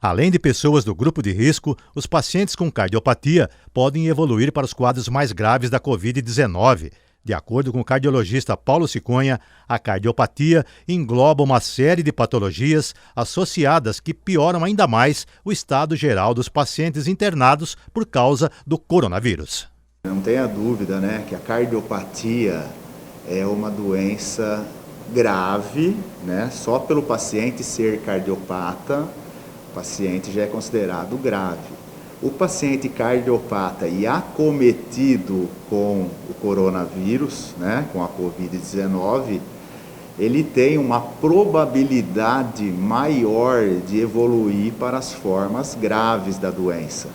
Além de pessoas do grupo de risco, os pacientes com cardiopatia podem evoluir para os quadros mais graves da Covid-19. De acordo com o cardiologista Paulo Siconha, a cardiopatia engloba uma série de patologias associadas que pioram ainda mais o estado geral dos pacientes internados por causa do coronavírus. Não tenha dúvida, que a cardiopatia é uma doença grave, só pelo paciente ser cardiopata, o paciente já é considerado grave. O paciente cardiopata e acometido com o coronavírus, com a Covid-19, ele tem uma probabilidade maior de evoluir para as formas graves da doença,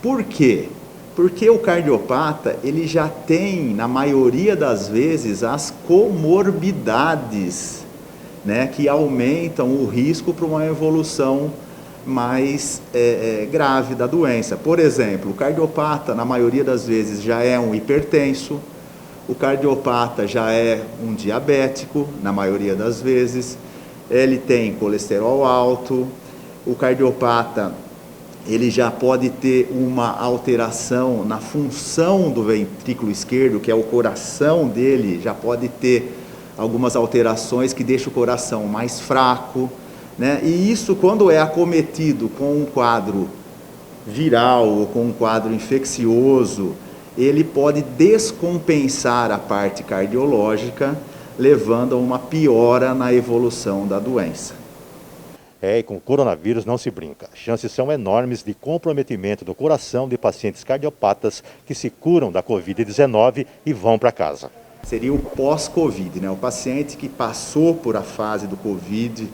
Por quê? Porque o cardiopata, ele já tem, na maioria das vezes, as comorbidades, que aumentam o risco para uma evolução mais grave da doença. Por exemplo, o cardiopata, na maioria das vezes, já é um hipertenso, o cardiopata já é um diabético, na maioria das vezes, ele tem colesterol alto, o cardiopata, ele já pode ter uma alteração na função do ventrículo esquerdo, que é o coração dele, já pode ter algumas alterações que deixam o coração mais fraco, E isso, quando é acometido com um quadro viral ou com um quadro infeccioso, ele pode descompensar a parte cardiológica, levando a uma piora na evolução da doença. E com o coronavírus não se brinca. Chances são enormes de comprometimento do coração de pacientes cardiopatas que se curam da Covid-19 e vão para casa. Seria o pós-Covid, o paciente que passou por a fase do Covid,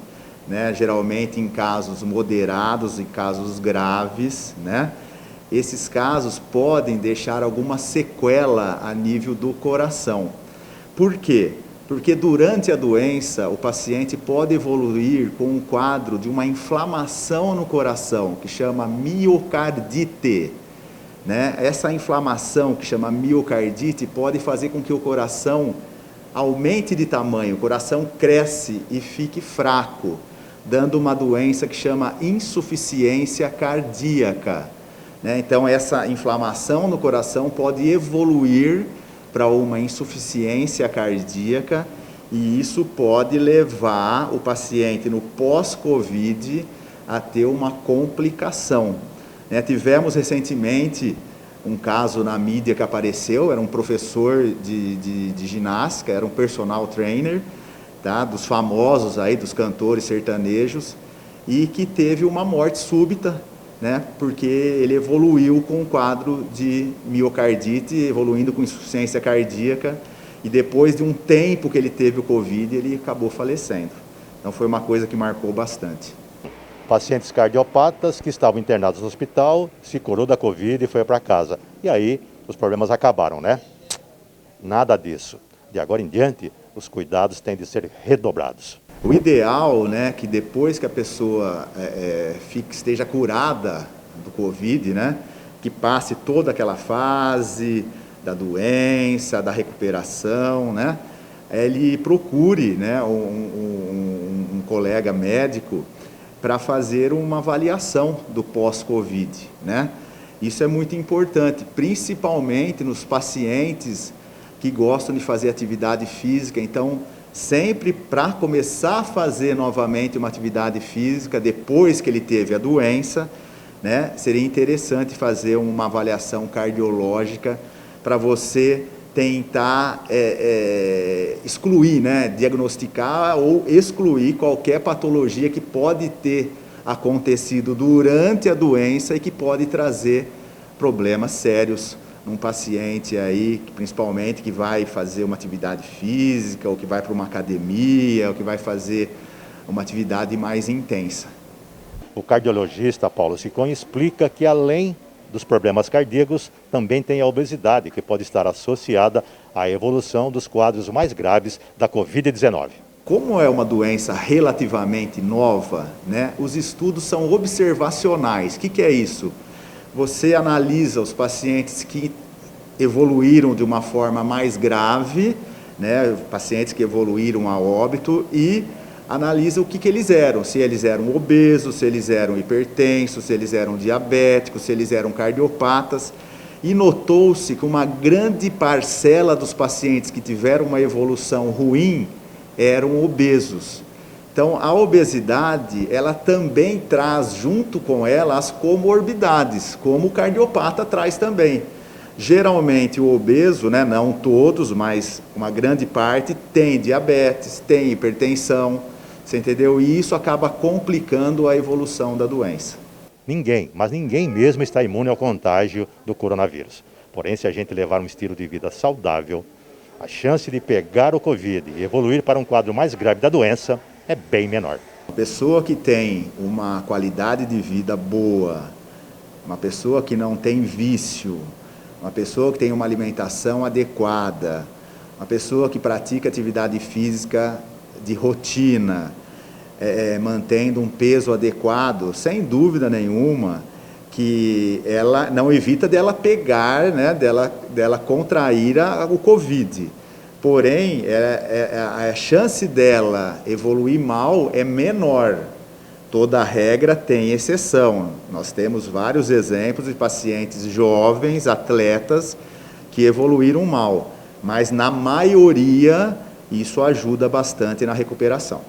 geralmente em casos moderados e casos graves, Esses casos podem deixar alguma sequela a nível do coração. Por quê? Porque durante a doença, o paciente pode evoluir com um quadro de uma inflamação no coração, que chama miocardite. Essa inflamação, que chama miocardite, pode fazer com que o coração aumente de tamanho, o coração cresce e fique fraco, dando uma doença que chama insuficiência cardíaca. Então, essa inflamação no coração pode evoluir para uma insuficiência cardíaca e isso pode levar o paciente no pós-Covid a ter uma complicação. Tivemos recentemente um caso na mídia que apareceu, era um professor de ginástica, era um personal trainer, dos famosos aí, dos cantores sertanejos, e que teve uma morte súbita, porque ele evoluiu com um quadro de miocardite, evoluindo com insuficiência cardíaca, e depois de um tempo que ele teve o Covid, ele acabou falecendo. Então foi uma coisa que marcou bastante. Pacientes cardiopatas que estavam internados no hospital, se curou da Covid e foi para casa. E aí os problemas acabaram, Nada disso. De agora em diante, os cuidados têm de ser redobrados. O ideal, que depois que a pessoa esteja curada do Covid, que passe toda aquela fase da doença, da recuperação, ele procure um colega médico para fazer uma avaliação do pós-Covid, Isso é muito importante, principalmente nos pacientes que gostam de fazer atividade física. Então, sempre para começar a fazer novamente uma atividade física, depois que ele teve a doença, seria interessante fazer uma avaliação cardiológica para você tentar excluir, diagnosticar ou excluir qualquer patologia que pode ter acontecido durante a doença e que pode trazer problemas sérios num paciente aí, principalmente que vai fazer uma atividade física, ou que vai para uma academia, ou que vai fazer uma atividade mais intensa. O cardiologista Paulo Siconha explica que além dos problemas cardíacos, também tem a obesidade, que pode estar associada à evolução dos quadros mais graves da Covid-19. Como é uma doença relativamente nova, os estudos são observacionais. O que é isso? Você analisa os pacientes que evoluíram de uma forma mais grave, pacientes que evoluíram a óbito, e analisa o que eles eram, se eles eram obesos, se eles eram hipertensos, se eles eram diabéticos, se eles eram cardiopatas, e notou-se que uma grande parcela dos pacientes que tiveram uma evolução ruim eram obesos. Então, a obesidade, ela também traz junto com ela as comorbidades, como o cardiopata traz também. Geralmente o obeso, né, não todos, mas uma grande parte, tem diabetes, tem hipertensão, você entendeu? E isso acaba complicando a evolução da doença. Ninguém, mas ninguém mesmo está imune ao contágio do coronavírus. Porém, se a gente levar um estilo de vida saudável, a chance de pegar o Covid e evoluir para um quadro mais grave da doença é bem menor. Uma pessoa que tem uma qualidade de vida boa, uma pessoa que não tem vício, uma pessoa que tem uma alimentação adequada, uma pessoa que pratica atividade física de rotina, mantendo um peso adequado, sem dúvida nenhuma, que ela não evita dela pegar, né, dela contrair o Covid. Porém, a chance dela evoluir mal é menor. Toda regra tem exceção. Nós temos vários exemplos de pacientes jovens, atletas, que evoluíram mal. Mas, na maioria, isso ajuda bastante na recuperação.